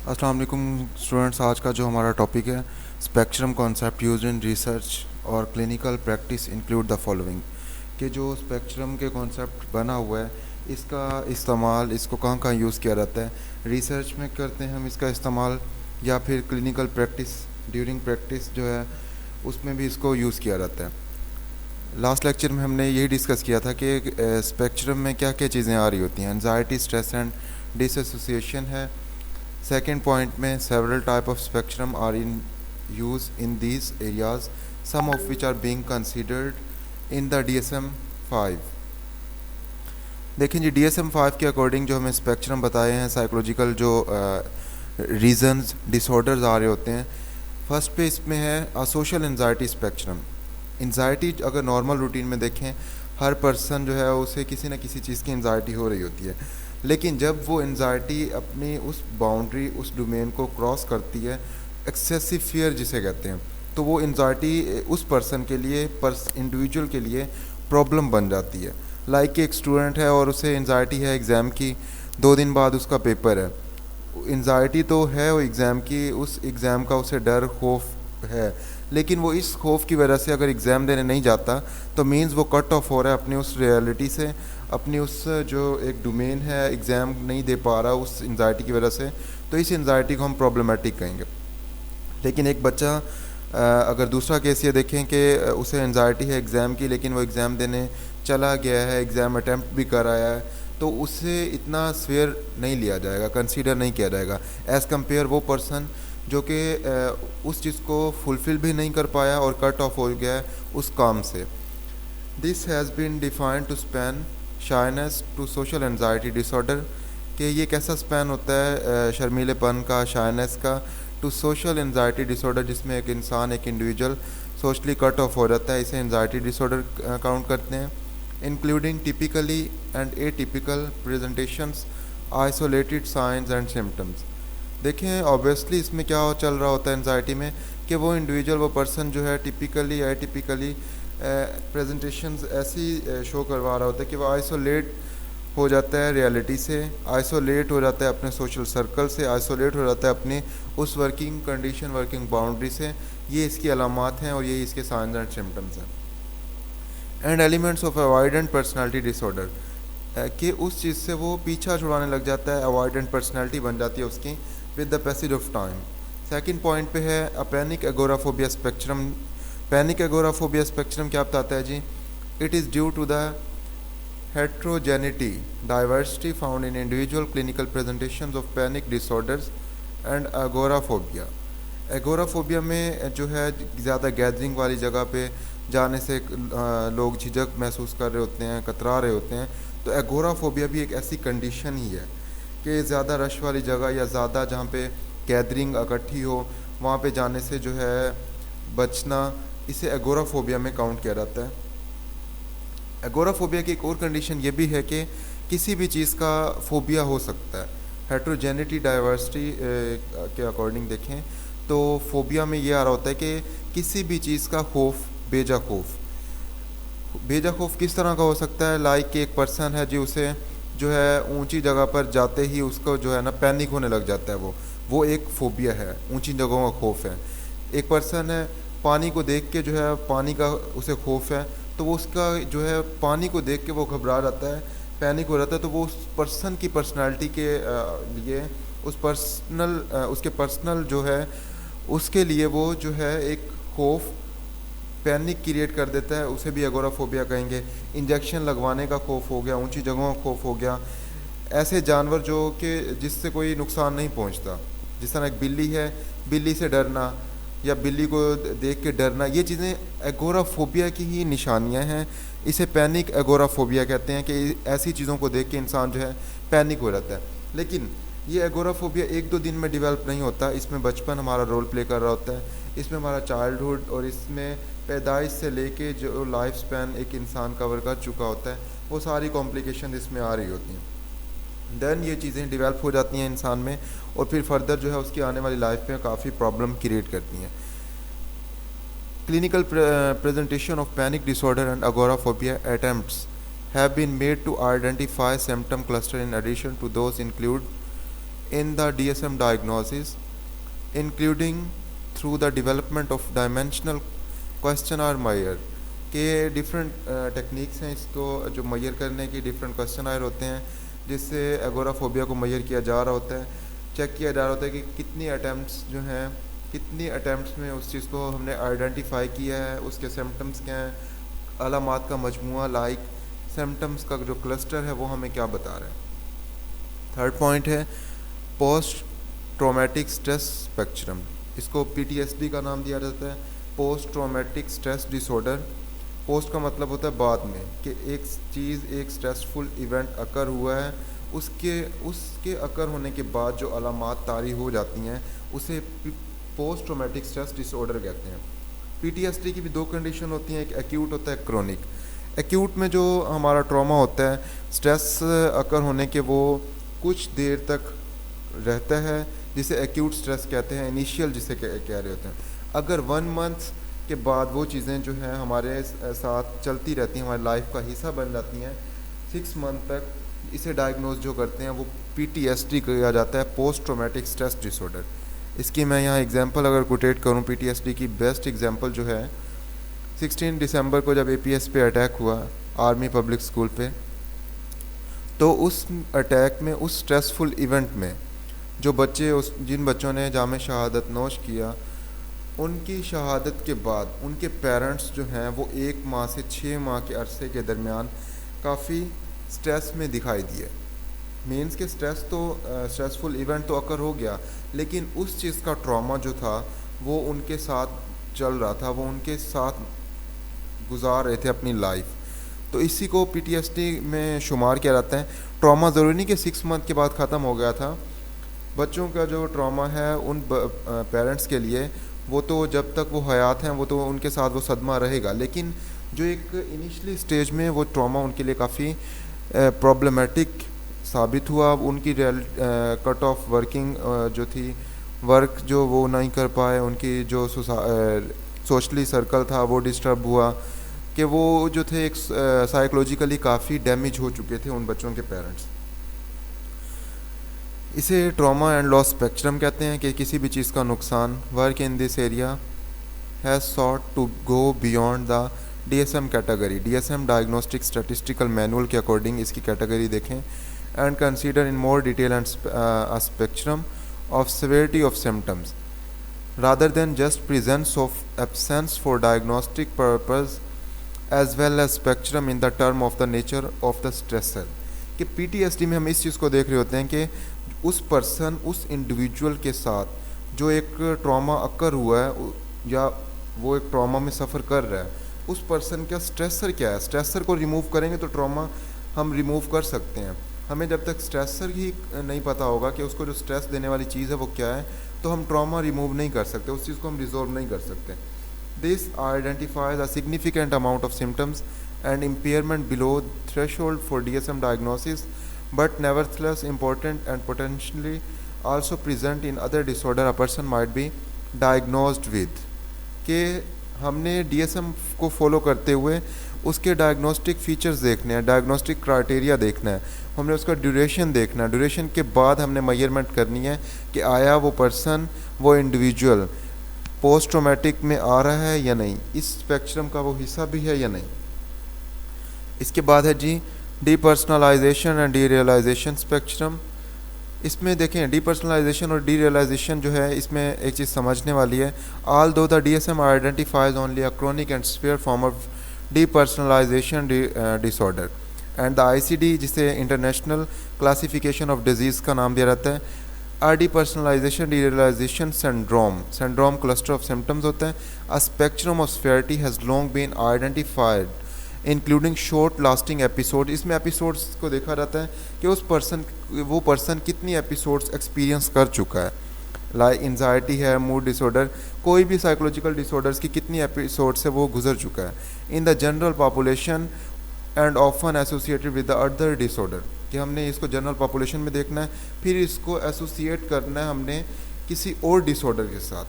अस्सलाम वालेकुम स्टूडेंट्स। आज का जो हमारा टॉपिक है spectrum concept use in research और clinical practice include the following. कि जो स्पेक्ट्रम के कॉन्सेप्ट बना हुआ है इसका इस्तेमाल इसको कहाँ कहाँ यूज़ किया जाता है। रिसर्च में करते हैं हम इसका इस्तेमाल, या फिर क्लिनिकल प्रैक्टिस ड्यूरिंग प्रैक्टिस जो है उसमें भी इसको यूज़ किया जाता है। लास्ट लेक्चर में हमने यही डिस्कस किया था कि स्पेक्ट्रम में क्या क्या चीज़ें आ रही होती हैं। एनजाइटी, स्ट्रेस एंड डिसोसिएशन है। सेकेंड पॉइंट में several type of spectrum are in use in these areas, some of which are being considered in the DSM-5। देखें जी, DSM-5 के अकॉर्डिंग जो हमें स्पेक्ट्रम बताए हैं साइकोलॉजिकल जो रीजंस डिसऑर्डर्स आ रहे होते हैं। फर्स्ट पे इसमें है सोशल एनजाइटी स्पेक्ट्रम। एनजाइटी अगर नॉर्मल रूटीन में देखें, हर पर्सन जो है उसे किसी न किसी चीज़ की एनजाइटी हो रही होती है, लेकिन जब वो एनजाइटी अपनी उस बाउंड्री, उस डोमेन को क्रॉस करती है, एक्सेसिव फियर जिसे कहते हैं, तो वो एनजाइटी उस पर्सन के लिए, इंडिविजुअल के लिए प्रॉब्लम बन जाती है। लाइक एक स्टूडेंट है और उसे एनजाइटी है एग्ज़ाम की, 2 दिन बाद उसका पेपर है। एनजाइटी तो है वो एग्ज़ाम की, उस एग्ज़ाम का उसे डर, खौफ है, लेकिन वो इस खौफ की वजह से अगर एग्ज़ाम देने नहीं जाता तो मीन्स वो कट ऑफ हो रहा है अपनी उस रियलिटी से, अपनी उस जो एक डोमेन है, एग्ज़ाम नहीं दे पा रहा उस एनजाइटी की वजह से। तो इस एनजाइटी को हम प्रॉब्लमेटिक कहेंगे। लेकिन एक बच्चा अगर दूसरा केस ये देखें कि उसे एनजाइटी है एग्ज़ाम की, लेकिन वो एग्ज़ाम देने चला गया है, एग्ज़ाम अटैम्प्ट भी कर आया है, तो उससे इतना स्वेयर नहीं लिया जाएगा, कंसीडर नहीं किया जाएगा एज़ कम्पेयर वो पर्सन जो कि उस चीज़ को फुलफ़िल भी नहीं कर पाया और कट ऑफ हो गया है उस काम से। This has been defined to span shyness to social anxiety disorder. कि ये कैसा स्पैन होता है शर्मीलेपन का, शाइनेस का, टू सोशल एनजाइटी डिसऑर्डर, जिसमें एक इंसान, एक इंडिविजुअल सोशली कट ऑफ हो जाता है, इसे एनजाइटी डिसऑर्डर काउंट करते हैं। Including typically and atypical presentations, isolated science and symptoms. देखें ऑब्वियसली इसमें क्या चल रहा होता है एनजाइटी में, कि वो इंडिविजुअल, वो पर्सन जो है टिपिकली या एटिपिकली प्रेजेंटेशंस ऐसी शो करवा रहा होता है कि वो आइसोलेट हो जाता है रियलिटी से, आइसोलेट हो जाता है अपने सोशल सर्कल से, आइसोलेट हो जाता है अपनी उस वर्किंग कंडीशन, वर्किंग बाउंड्री से। ये इसकी अलामात हैं और ये इसके साइंस एंड सिम्टम्स हैं। And elements of avoidant personality disorder, कि उस चीज़ से वो पीछा छुड़ाने लग जाता है, अवॉइडेंट पर्सनालिटी बन जाती है उसकी with the passage of time. Second point पे है a panic agoraphobia spectrum. Panic agoraphobia spectrum क्या बताता है जी? It is due to the heterogeneity, diversity found in individual clinical presentations of panic disorders and agoraphobia। Agoraphobia में जो है ज़्यादा गैदरिंग वाली जगह पे जाने से लोग झिझक महसूस कर रहे होते हैं, कतरा रहे होते हैं। तो एगोराफोबिया भी एक ऐसी कंडीशन ही है कि ज़्यादा रश वाली जगह या ज़्यादा जहाँ पे गैदरिंग इकट्ठी हो, वहाँ पे जाने से जो है बचना, इसे एगोराफोबिया में काउंट किया जाता है। एगोराफोबिया की एक और कंडीशन ये भी है कि किसी भी चीज़ का फोबिया हो सकता है। हेट्रोजेनिटी, डाइवर्सिटी के अकॉर्डिंग देखें तो फोबिया में ये आ रहा होता है कि किसी भी चीज़ का खौफ, बेजा खौफ। बेजा खौफ किस तरह का हो सकता है? लाइक कि एक पर्सन है जी, उसे जो है ऊंची जगह पर जाते ही उसको जो है ना पैनिक होने लग जाता है। वो एक फोबिया है, ऊंची जगहों का खौफ है। एक पर्सन है, पानी को देख के जो है पानी का उसे खौफ है, तो वो उसका जो है पानी को देख के वो घबरा जाता है, पैनिक हो जाता है। तो वो उस पर्सन की पर्सनालिटी के लिए, उसके पर्सनल जो है उसके लिए वो जो है एक खौफ, पैनिक क्रिएट कर देता है, उसे भी एगोराफोबिया कहेंगे। इंजेक्शन लगवाने का खौफ हो गया, ऊंची जगहों का खौफ हो गया। ऐसे जानवर जो कि जिससे कोई नुकसान नहीं पहुंचता, जिस तरह एक बिल्ली है, बिल्ली से डरना या बिल्ली को देख के डरना, ये चीज़ें एगोराफोबिया की ही निशानियां हैं। इसे पैनिक एगोराफोबिया कहते हैं कि ऐसी चीज़ों को देख के इंसान जो है पैनिक हो जाता है। लेकिन ये एगोराफोबिया 1-2 दिन में डेवलप नहीं होता, इसमें बचपन हमारा रोल प्ले कर रहा होता है, इसमें हमारा चाइल्डहुड और इसमें पैदाइश से लेके जो लाइफ स्पैन एक इंसान कवर कर चुका होता है, वो सारी कॉम्प्लिकेशन इसमें आ रही होती हैं। देन ये चीज़ें डेवलप हो जाती हैं इंसान में, और फिर फर्दर जो है उसकी आने वाली लाइफ में काफ़ी प्रॉब्लम क्रिएट करती हैं। Clinical presentation of panic disorder and agoraphobia attempts have been made to identify symptom cluster in addition to those include in the DSM diagnosis, including through the development of dimensional questionnaire measure के different techniques हैं इसको जो major करने की, different questionnaire होते हैं जिससे agoraphobia को मेजर किया जा रहा होता है, चेक किया जा रहा होता है कि कितनी अटैम्प्ट्स जो हैं, कितनी अटैम्प्ट्स में उस चीज़ को हमने आइडेंटिफाई किया है, उसके सिम्टम्स क्या हैं, अलामात का मजमूआ लाइक सिम्टम्स का जो क्लस्टर है वो हमें क्या बता रहा है। थर्ड पॉइंट है पोस्ट ट्रॉमेटिक स्ट्रेस स्पेक्ट्रम, इसको PTSD का नाम दिया जाता है, post traumatic stress disorder. Post का मतलब होता है बाद में, कि एक चीज़, एक स्ट्रेसफुल इवेंट अकर हुआ है, उसके अकर होने के बाद जो अलामात तारी हो जाती हैं उसे पोस्ट ट्रॉमेटिक स्ट्रेस डिसऑर्डर कहते हैं। PTSD की भी दो कंडीशन होती हैं, एक एक्यूट होता है, क्रोनिक। एक्यूट में जो हमारा ट्रॉमा होता है, स्ट्रेस अकर होने के वो कुछ देर तक रहता है, जिसे एक्यूट स्ट्रेस कहते हैं, इनिशियल जिसे कह रहे होते हैं। अगर 1 मंथ के बाद वो चीज़ें जो हैं हमारे साथ चलती रहती हैं, हमारी लाइफ का हिस्सा बन जाती हैं, 6 मंथ तक, इसे डायग्नोज जो करते हैं वो PTSD किया जाता है, पोस्ट ट्रॉमेटिक स्ट्रेस डिसऑर्डर। इसकी मैं यहाँ एग्जांपल अगर कोटेट करूँ, PTSD की बेस्ट एग्जांपल जो है 16 दिसंबर को जब APS पे अटैक हुआ आर्मी पब्लिक स्कूल पे, तो उस अटैक में, उस स्ट्रेसफुल इवेंट में जो बच्चे, जिन बच्चों ने जाम शहादत नोश किया, उनकी शहादत के बाद उनके पेरेंट्स जो हैं वो 1 माह से 6 माह के अरसे के दरमियान काफ़ी स्ट्रेस में दिखाई दिए। मीन्स के स्ट्रेसफुल इवेंट तो अकर हो गया, लेकिन उस चीज़ का ट्रॉमा जो था वो उनके साथ चल रहा था, वो उनके साथ गुजार रहे थे अपनी लाइफ। तो इसी को PTSD में शुमार किया जाता है। ट्रॉमा ज़रूरी नहीं कि 6 मंथ के बाद ख़त्म हो गया था। बच्चों का जो ट्रॉमा है उन पेरेंट्स के लिए, वो तो जब तक वो हयात हैं वो तो उनके साथ वो सदमा रहेगा, लेकिन जो एक इनिशियली स्टेज में वो ट्रॉमा उनके लिए काफ़ी प्रॉब्लमेटिक साबित हुआ। उनकी कट ऑफ वर्किंग जो थी, वर्क जो वो नहीं कर पाए, उनकी जो सोशली सर्कल था वो डिस्टर्ब हुआ, कि वो जो थे एक साइकोलॉजिकली काफ़ी डैमेज हो चुके थे उन बच्चों के पेरेंट्स। इसे ट्रॉमा एंड लॉस स्पेक्ट्रम कहते हैं, कि किसी भी चीज़ का नुकसान। Work in this area has sought to go beyond the DSM category, DSM diagnostic statistical manual के अकॉर्डिंग इसकी कैटेगरी देखें, and consider in more detail and spectrum of severity of symptoms rather than just presence of absence for diagnostic purpose as well as spectrum in the term of the nature of the stressor। कि PTSD में हम इस चीज़ को देख रहे होते हैं कि उस पर्सन, उस इंडिविजुअल के साथ जो एक ट्रॉमा अकर हुआ है या वो एक ट्रॉमा में सफ़र कर रहा है, उस पर्सन का स्ट्रेसर क्या है। स्ट्रेसर को रिमूव करेंगे तो ट्रॉमा हम रिमूव कर सकते हैं। हमें जब तक स्ट्रेसर ही नहीं पता होगा कि उसको जो स्ट्रेस देने वाली चीज़ है वो क्या है, तो हम ट्रॉमा रिमूव नहीं कर सकते, उस चीज़ को हम रिजॉल्व नहीं कर सकते। This identifies a significant amount of symptoms and impairment below threshold for DSM diagnosis, but nevertheless important and potentially also present in other disorder a person might be diagnosed with. कि हमने DSM को follow करते हुए उसके diagnostic features देखने हैं, diagnostic criteria देखना है, हमने उसका ड्यूरेशन देखना है। ड्यूरेशन के बाद हमने मेजरमेंट करनी है कि आया वो पर्सन, वो इंडिविजुअल पोस्ट ट्रॉमेटिक में आ रहा है या नहीं, इस स्पेक्ट्रम का वो हिस्सा भी है या नहीं। इसके बाद है जी डीपर्सनलाइजेशन एंड डीरियलाइजेशन स्पेक्ट्रम। इसमें देखें डीपर्सनलाइजेशन और डीरियलाइजेशन जो है, इसमें एक चीज़ समझने वाली है। Although the DSM identifies only a chronic and severe form of depersonalization disorder, and the ICD जिसे इंटरनेशनल क्लासिफिकेशन ऑफ डिजीज़ का नाम दिया जाता है, depersonalization derealization syndrome cluster of symptoms होता है। A spectrum of severity has long been identified including short lasting episode. इसमें episodes को देखा जाता है कि वो पर्सन कितनी एपिसोड्स एक्सपीरियंस कर चुका है, लाइक एंजाइटी है, मूड डिसऑर्डर, कोई भी साइकोलॉजिकल डिसऑर्डर्स की कितनी एपिसोड से वो गुजर चुका है in the general population and often associated with the other disorder. कि हमने इसको जनरल पॉपुलेशन में देखना है, फिर इसको एसोसिएट करना है हमने किसी और डिसऑर्डर के साथ।